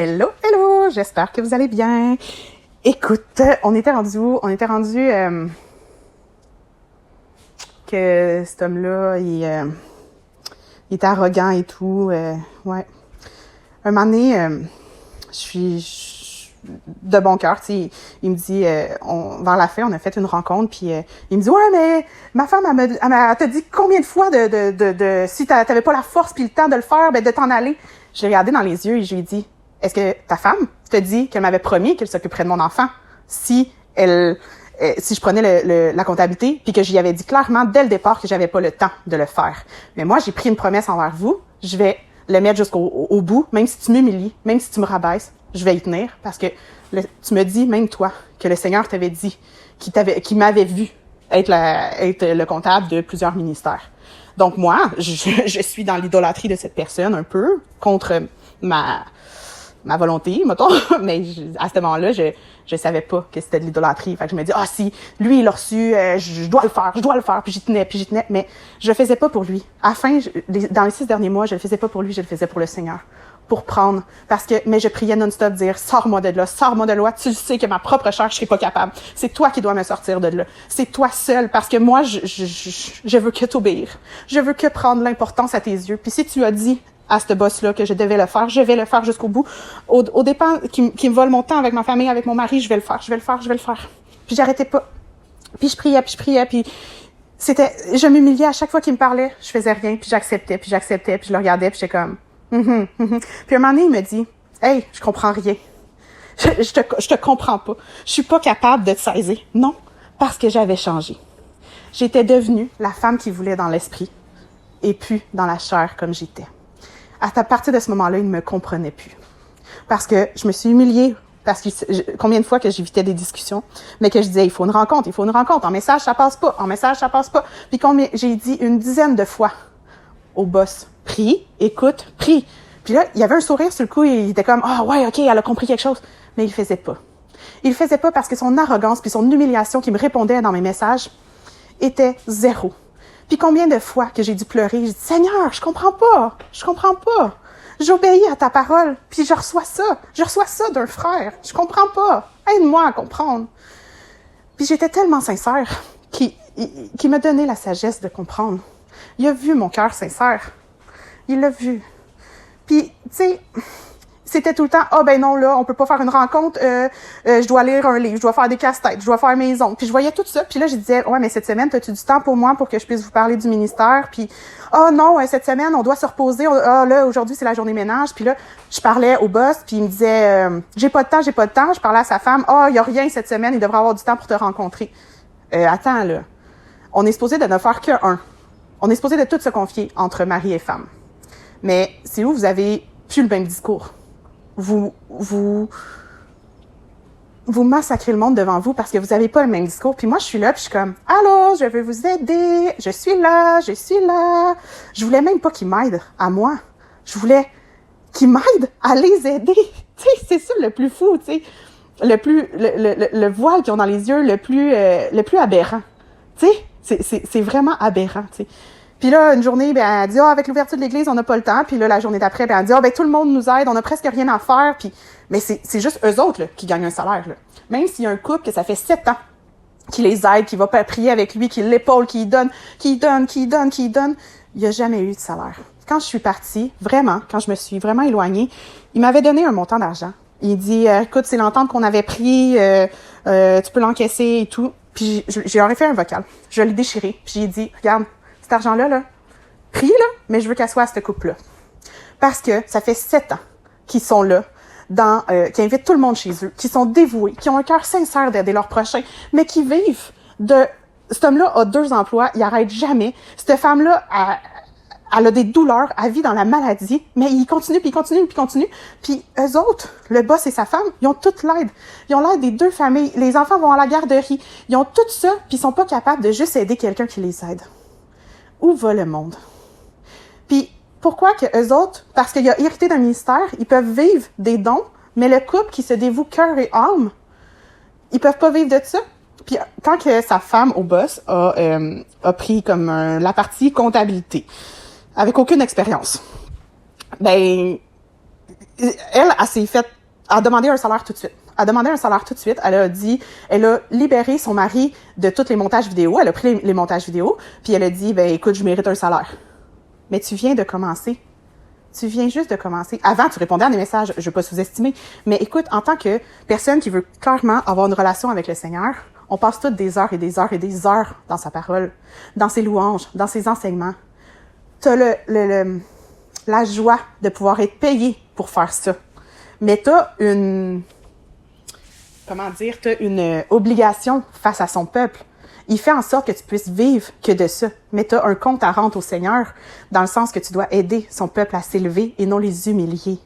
Hello, hello! J'espère que vous allez bien. Écoute, on était rendu où? On était rendu que cet homme-là, il était arrogant et tout. Ouais. Un moment donné, je suis de bon cœur, tu sais, il me dit, vers la fin, on a fait une rencontre, puis il me dit, ouais, mais ma femme, elle t'a dit combien de fois si t'avais pas la force puis le temps de le faire, ben de t'en aller. Je l'ai regardé dans les yeux et je lui ai dit, est-ce que ta femme t'a dit qu'elle m'avait promis qu'elle s'occuperait de mon enfant si je prenais la comptabilité, puis que j'y avais dit clairement dès le départ que j'avais pas le temps de le faire. Mais moi, j'ai pris une promesse envers vous, je vais le mettre jusqu'au bout, même si tu m'humilies, même si tu me rabaisses, je vais y tenir, parce que tu me dis, même toi, que le Seigneur t'avait dit, qu'il m'avait vu être le comptable de plusieurs ministères. Donc moi, je suis dans l'idolâtrie de cette personne un peu, contre ma volonté, mettons, mais à ce moment-là, je savais pas que c'était de l'idolâtrie. Fait que je me dis, si lui, il l'a reçu, je dois le faire, puis j'y tenais, mais je le faisais pas pour lui. À la fin, dans les 6 derniers mois, je le faisais pas pour lui, je le faisais pour le Seigneur. Pour prendre, mais je priais non-stop, dire, sors-moi de là, tu sais que ma propre chair, je serai pas capable. C'est toi qui dois me sortir de là. C'est toi seul, parce que moi, je veux que t'obéir. Je veux que prendre l'importance à tes yeux. Puis si tu as dit à ce boss-là que je devais le faire, je vais le faire jusqu'au bout. Au dépend qui me vole mon temps avec ma famille, avec mon mari, je vais le faire. Puis j'arrêtais pas. Puis je priais, puis je m'humiliais à chaque fois qu'il me parlait, je faisais rien, puis j'acceptais, puis je le regardais, puis j'étais comme, Puis un moment donné, il me dit, hey, je comprends rien. Je te comprends pas. Je suis pas capable de te saisir. Non, parce que j'avais changé. J'étais devenue la femme qu'il voulait dans l'esprit et plus dans la chair comme j'étais. À partir de ce moment-là, il ne me comprenait plus. Parce que je me suis humiliée, parce que combien de fois que j'évitais des discussions, mais que je disais, il faut une rencontre. En message, ça passe pas. Puis j'ai dit une dizaine de fois au boss, prie. Puis là, il y avait un sourire sur le coup, et il était comme, ouais, ok, elle a compris quelque chose. Mais il le faisait pas. Il le faisait pas parce que son arrogance puis son humiliation qui me répondait dans mes messages était zéro. Puis combien de fois que j'ai dû pleurer, j'ai dit, Seigneur, je comprends pas. J'obéis à ta parole, puis je reçois ça d'un frère. Je comprends pas. Aide-moi à comprendre. Puis j'étais tellement sincère qu'il m'a donné la sagesse de comprendre. Il a vu mon cœur sincère. Il l'a vu. Puis, tu sais, c'était tout le temps, non, là, on peut pas faire une rencontre, je dois lire un livre, je dois faire des casse-têtes, je dois faire mes ongles. Puis je voyais tout ça, puis là, je disais, ouais, mais cette semaine, t'as-tu du temps pour moi pour que je puisse vous parler du ministère? Puis, non, cette semaine, on doit se reposer, là, aujourd'hui, c'est la journée ménage. Puis là, je parlais au boss, puis il me disait, j'ai pas de temps. Je parlais à sa femme, il y a rien cette semaine, il devrait avoir du temps pour te rencontrer. Attends, là, on est supposé de ne faire que un. On est supposé de tout se confier entre mari et femme. Mais c'est où vous avez plus le même discours. Vous massacrez le monde devant vous parce que vous avez pas le même discours. Puis moi, je suis là, puis je suis comme, allô, je veux vous aider. Je suis là. Je voulais même pas qu'ils m'aident à moi. Je voulais qu'ils m'aident à les aider. Tu sais, c'est ça le plus fou, tu sais. Le voile qu'ils ont dans les yeux, le plus aberrant. Tu sais, c'est vraiment aberrant, tu sais. Puis là, une journée, elle dit, avec l'ouverture de l'église, on n'a pas le temps. Puis là, la journée d'après, elle dit, tout le monde nous aide, on a presque rien à faire. Puis, mais c'est juste eux autres, là, qui gagnent un salaire, là. Même s'il y a un couple que ça fait 7 ans qui les aide, qui va prier avec lui, qui l'épaule, qui donne, il n'y a jamais eu de salaire. Quand je suis partie, vraiment, quand je me suis vraiment éloignée, il m'avait donné un montant d'argent. Il dit, écoute, c'est l'entente qu'on avait pris, tu peux l'encaisser et tout. Puis j'aurais fait un vocal. Je l'ai déchiré. Puis j'ai dit, regarde, cet argent-là, là, prie, là, mais je veux qu'elle soit à ce couple-là. Parce que ça fait 7 ans qu'ils sont là, qui invitent tout le monde chez eux, qui sont dévoués, qui ont un cœur sincère d'aider leurs prochains, mais qui vivent cet homme-là a 2 emplois, il arrête jamais. Cette femme-là, elle a des douleurs, elle vit dans la maladie, mais il continue. Puis eux autres, le boss et sa femme, ils ont toute l'aide. Ils ont l'aide des 2 familles. Les enfants vont à la garderie. Ils ont tout ça, puis ils sont pas capables de juste aider quelqu'un qui les aide. Où va le monde? Puis, pourquoi que eux autres, parce qu'il a hérité d'un ministère, ils peuvent vivre des dons, mais le couple qui se dévoue cœur et âme, ils peuvent pas vivre de ça? Puis, quand que sa femme, au boss, a pris comme la partie comptabilité, avec aucune expérience, elle s'est fait, a demandé un salaire tout de suite. Elle a libéré son mari de tous les montages vidéo. Elle a pris les montages vidéo, puis elle a dit, ben écoute, je mérite un salaire. Mais tu viens de commencer. Tu viens juste de commencer. Avant, tu répondais à des messages, je veux pas sous-estimer. Mais écoute, en tant que personne qui veut clairement avoir une relation avec le Seigneur, on passe toutes des heures et des heures et des heures dans sa parole, dans ses louanges, dans ses enseignements. T'as la joie de pouvoir être payé pour faire ça. Mais t'as une obligation face à son peuple. Il fait en sorte que tu puisses vivre que de ça. Mais t'as un compte à rendre au Seigneur, dans le sens que tu dois aider son peuple à s'élever et non les humilier.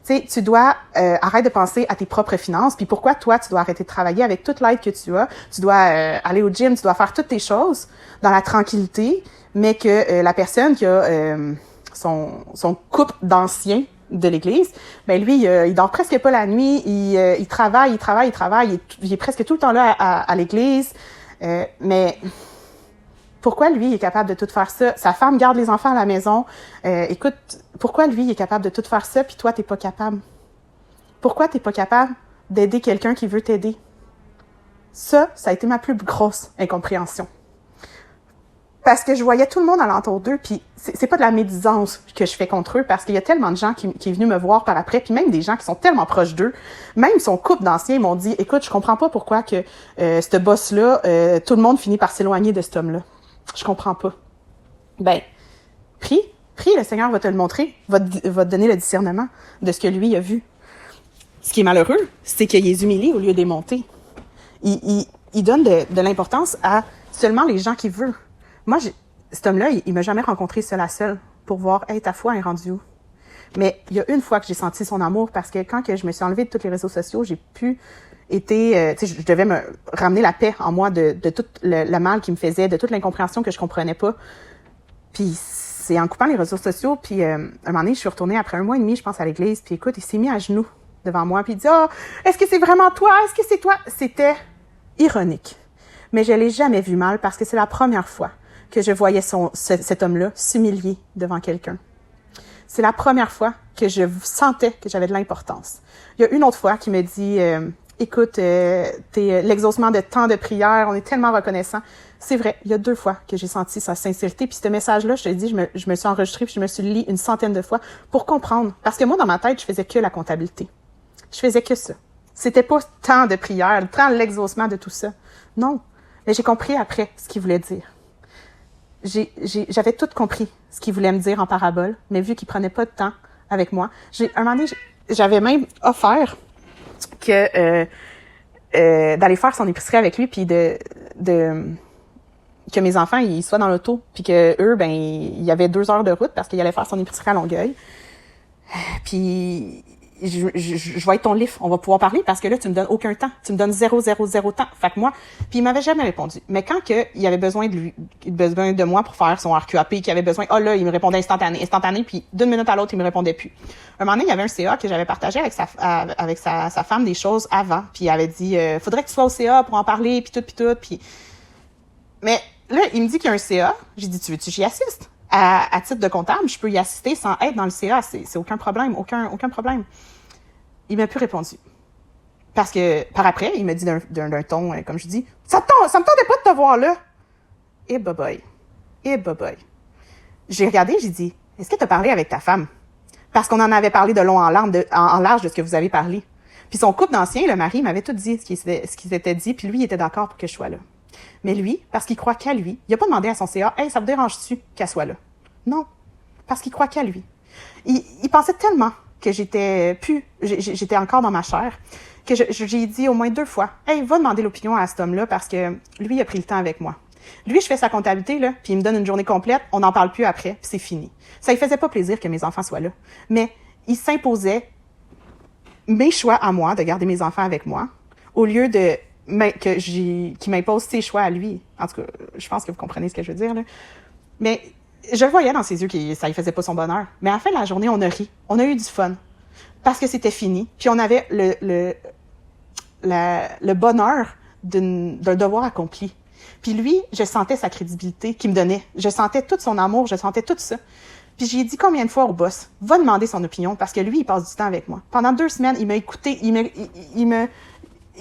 Tu sais, tu dois arrête de penser à tes propres finances. Puis pourquoi toi, tu dois arrêter de travailler avec toute l'aide que tu as. Tu dois aller au gym, tu dois faire toutes tes choses dans la tranquillité, mais que la personne qui a son couple d'anciens de l'Église, ben lui, il dort presque pas la nuit, il travaille, il est presque tout le temps là à l'Église, mais pourquoi lui, il est capable de tout faire ça? Sa femme garde les enfants à la maison. Écoute, pourquoi lui, il est capable de tout faire ça, puis toi, t'es pas capable? Pourquoi t'es pas capable d'aider quelqu'un qui veut t'aider? Ça a été ma plus grosse incompréhension. Parce que je voyais tout le monde alentour d'eux, puis c'est pas de la médisance que je fais contre eux, parce qu'il y a tellement de gens qui est venu me voir par après, puis même des gens qui sont tellement proches d'eux, même son couple d'anciens m'ont dit, écoute, je comprends pas pourquoi que ce boss-là, tout le monde finit par s'éloigner de cet homme-là. Je comprends pas. Ben, prie, le Seigneur va te le montrer, va te donner le discernement de ce que lui a vu. Ce qui est malheureux, c'est qu'il est humilié au lieu de les monter. Il donne de l'importance à seulement les gens qu'il veut. Moi, cet homme-là, il m'a jamais rencontré seul à seul pour voir, hey, ta foi est rendue où? Mais il y a une fois que j'ai senti son amour, parce que quand que je me suis enlevée de tous les réseaux sociaux, j'ai pu je devais me ramener la paix en moi de tout le mal qu'il me faisait, de toute l'incompréhension que je comprenais pas. Puis c'est en coupant les réseaux sociaux, puis un moment donné, je suis retournée après 1 mois et demi, je pense, à l'église, puis écoute, il s'est mis à genoux devant moi, puis il dit, oh, est-ce que c'est vraiment toi? Est-ce que c'est toi? C'était ironique. Mais je l'ai jamais vu mal, parce que c'est la première fois que je voyais cet homme-là s'humilier devant quelqu'un. C'est la première fois que je sentais que j'avais de l'importance. Il y a une autre fois qui me dit, écoute, t'es l'exaucement de tant de prières, on est tellement reconnaissants. C'est vrai, il y a 2 fois que j'ai senti sa sincérité. Puis ce message-là, je te dis, je me suis enregistrée, puis je me suis lu une centaine de fois pour comprendre. Parce que moi, dans ma tête, je faisais que la comptabilité. Je faisais que ça. C'était pas tant de prières, tant l'exaucement de tout ça. Non. Mais j'ai compris après ce qu'il voulait dire. J'avais tout compris ce qu'il voulait me dire en parabole, mais vu qu'il prenait pas de temps avec moi, un moment donné, j'avais même offert que d'aller faire son épicerie avec lui, puis que mes enfants ils soient dans l'auto, puis que eux, ben il y avait 2 heures de route parce qu'il allait faire son épicerie à Longueuil. Puis je vais être ton livre, on va pouvoir parler, parce que là, tu me donnes aucun temps. Tu me donnes 0 temps. Fait que moi, puis il m'avait jamais répondu. Mais quand il avait besoin de moi pour faire son RQAP, qu'il avait besoin, là, il me répondait instantané, puis d'une minute à l'autre, il me répondait plus. Un moment donné, il y avait un CA que j'avais partagé avec sa femme des choses avant, puis il avait dit, faudrait que tu sois au CA pour en parler, puis tout. Mais là, il me dit qu'il y a un CA. J'ai dit, tu veux-tu que j'y assiste? À titre de comptable, je peux y assister sans être dans le CA. C'est aucun problème, aucun problème. Il m'a plus répondu. Parce que, par après, il me dit d'un ton, comme je dis, ça me tentait pas de te voir là. Eh boboy. J'ai regardé, j'ai dit, est-ce que tu as parlé avec ta femme? Parce qu'on en avait parlé de long en large de ce que vous avez parlé. Puis son couple d'anciens, le mari, m'avait tout dit ce qu'ils s'étaient dit, puis lui, il était d'accord pour que je sois là. Mais lui, parce qu'il croit qu'à lui, il a pas demandé à son CA, « Hey, ça vous dérange-tu qu'elle soit là? » Non, parce qu'il croit qu'à lui. Il pensait tellement que j'étais encore dans ma chair, que j'ai dit au moins 2 fois, « Hey, va demander l'opinion à cet homme-là, parce que lui, il a pris le temps avec moi. » Lui, je fais sa comptabilité, là, puis il me donne une journée complète, on n'en parle plus après, puis c'est fini. Ça lui faisait pas plaisir que mes enfants soient là. Mais il s'imposait mes choix à moi, de garder mes enfants avec moi, au lieu de qu'il m'impose ses choix à lui. En tout cas, je pense que vous comprenez ce que je veux dire, là. Mais je le voyais dans ses yeux que ça lui faisait pas son bonheur. Mais à la fin de la journée, on a ri. On a eu du fun. Parce que c'était fini. Puis on avait le bonheur d'un devoir accompli. Puis lui, je sentais sa crédibilité qu'il me donnait. Je sentais tout son amour, je sentais tout ça. Puis j'ai dit combien de fois au boss, va demander son opinion, parce que lui, il passe du temps avec moi. Pendant 2 semaines, il m'a écouté, il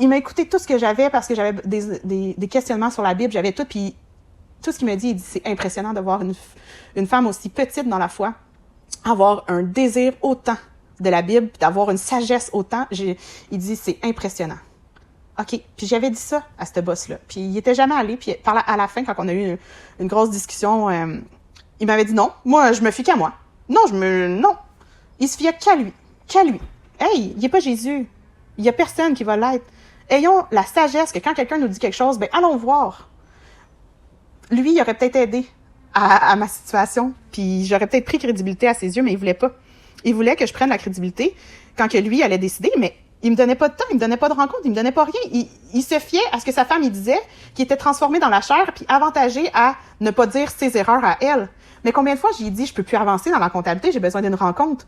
m'a écouté tout ce que j'avais, parce que j'avais des questionnements sur la Bible, j'avais tout, puis tout ce qu'il me dit, il dit, c'est impressionnant de voir une femme aussi petite dans la foi, avoir un désir autant de la Bible, d'avoir une sagesse autant. Il dit, c'est impressionnant. OK. Puis j'avais dit ça à ce boss-là. Puis il était jamais allé. Puis à la fin, quand on a eu une grosse discussion, il m'avait dit non. Moi, je me fie qu'à moi. Non. Il se fiait qu'à lui. Hey, il n'est pas Jésus. Il n'y a personne qui va l'être. Ayons la sagesse que quand quelqu'un nous dit quelque chose, ben allons voir. Lui, il aurait peut-être aidé à ma situation. Puis j'aurais peut-être pris crédibilité à ses yeux, mais il voulait pas. Il voulait que je prenne la crédibilité quand que lui allait décider, mais il me donnait pas de temps, il me donnait pas de rencontre, il me donnait pas rien. Il se fiait à ce que sa femme il disait, qui était transformé dans la chair, puis avantagé à ne pas dire ses erreurs à elle. Mais combien de fois j'ai dit, je peux plus avancer dans la comptabilité, j'ai besoin d'une rencontre.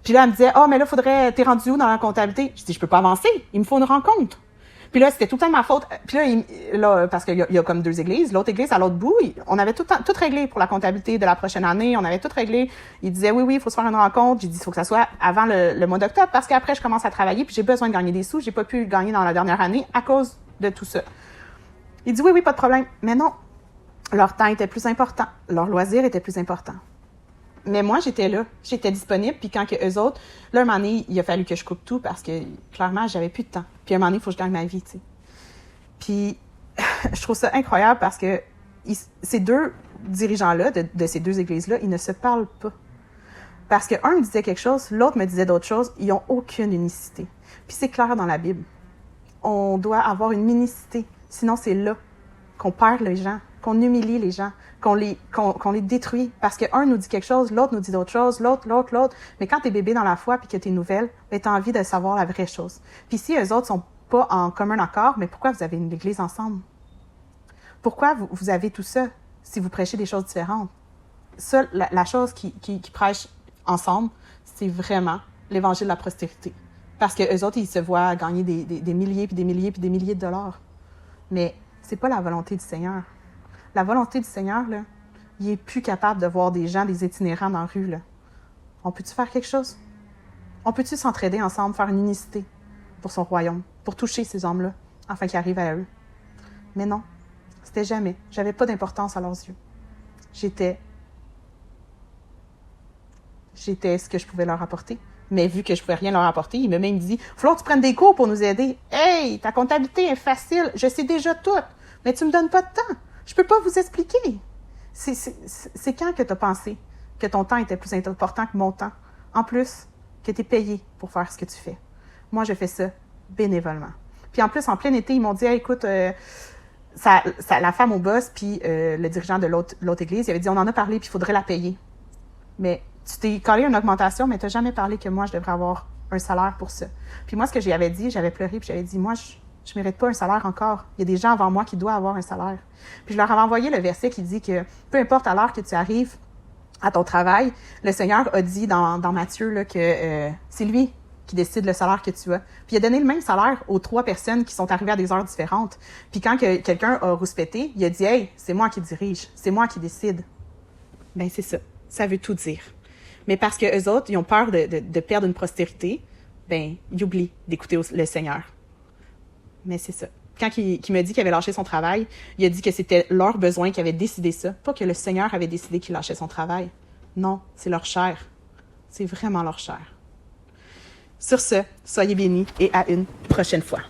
Puis là, elle me disait, mais là, t'es rendu où dans la comptabilité? Je dis, je peux pas avancer, il me faut une rencontre. Puis là, c'était tout le temps de ma faute. Puis là, parce qu'il y a comme 2 églises, l'autre église à l'autre bout, on avait tout réglé pour la comptabilité de la prochaine année, on avait tout réglé. Il disait, oui, il faut se faire une rencontre. J'ai dit, il faut que ça soit avant le mois d'octobre, parce qu'après, je commence à travailler, puis j'ai besoin de gagner des sous. J'ai pas pu gagner dans la dernière année à cause de tout ça. Il dit, oui, pas de problème. Mais non, leur temps était plus important, leur loisir était plus important. Mais moi, j'étais là, j'étais disponible, puis quand que eux autres, là, un moment donné, il a fallu que je coupe tout parce que, clairement, j'avais plus de temps. Puis un moment donné, il faut que je gagne ma vie, tu sais. Puis, je trouve ça incroyable parce que ces 2 dirigeants-là, de ces 2 églises-là, ils ne se parlent pas. Parce qu'un me disait quelque chose, l'autre me disait d'autres choses, ils n'ont aucune unicité. Puis c'est clair dans la Bible. On doit avoir une unicité, sinon c'est là qu'on perd les gens, qu'on humilie les gens, qu'on les détruit. Parce qu'un nous dit quelque chose, l'autre nous dit d'autres choses, l'autre. Mais quand t'es bébé dans la foi puis que t'es nouvelle, ben t'as envie de savoir la vraie chose. Puis si eux autres sont pas en commun accord, mais pourquoi vous avez une église ensemble? Pourquoi vous avez tout ça si vous prêchez des choses différentes? Ça, la chose qui prêche ensemble, c'est vraiment l'évangile de la prospérité. Parce que eux autres, ils se voient gagner des milliers, puis des milliers, puis des milliers de dollars. Mais c'est pas la volonté du Seigneur. La volonté du Seigneur, là, il est plus capable de voir des gens, des itinérants dans la rue, là. On peut-tu faire quelque chose? On peut-tu s'entraider ensemble, faire une unicité pour son royaume, pour toucher ces hommes-là, afin qu'ils arrivent à eux? Mais non, c'était jamais. J'avais pas d'importance à leurs yeux. J'étais ce que je pouvais leur apporter. Mais vu que je pouvais rien leur apporter, il m'a même dit, « Faut que tu prennes des cours pour nous aider. Hey, ta comptabilité est facile, je sais déjà tout, mais tu me donnes pas de temps. Je peux pas vous expliquer. » C'est quand que tu as pensé que ton temps était plus important que mon temps? En plus, que tu es payé pour faire ce que tu fais. Moi, je fais ça bénévolement. Puis en plus, en plein été, ils m'ont dit, hey, écoute, la femme au boss, puis le dirigeant de l'autre église, il avait dit, on en a parlé, puis il faudrait la payer. Mais tu t'es collé une augmentation, mais tu n'as jamais parlé que moi, je devrais avoir un salaire pour ça. Puis moi, ce que j'avais dit, j'avais pleuré, puis j'avais dit, moi, je mérite pas un salaire encore. Il y a des gens avant moi qui doivent avoir un salaire. Puis je leur avais envoyé le verset qui dit que peu importe à l'heure que tu arrives à ton travail, le Seigneur a dit dans Matthieu là, que c'est lui qui décide le salaire que tu as. Puis il a donné le même salaire aux 3 personnes qui sont arrivées à des heures différentes. Puis quand quelqu'un a rouspété, il a dit « Hey, c'est moi qui dirige, c'est moi qui décide. » Ben c'est ça. Ça veut tout dire. Mais parce que eux autres, ils ont peur de perdre une postérité, ben ils oublient d'écouter le Seigneur. Mais c'est ça. Quand il me dit qu'il avait lâché son travail, il a dit que c'était leur besoin qui avait décidé ça, pas que le Seigneur avait décidé qu'il lâchait son travail. Non, c'est leur chair. C'est vraiment leur chair. Sur ce, soyez bénis et à une prochaine fois.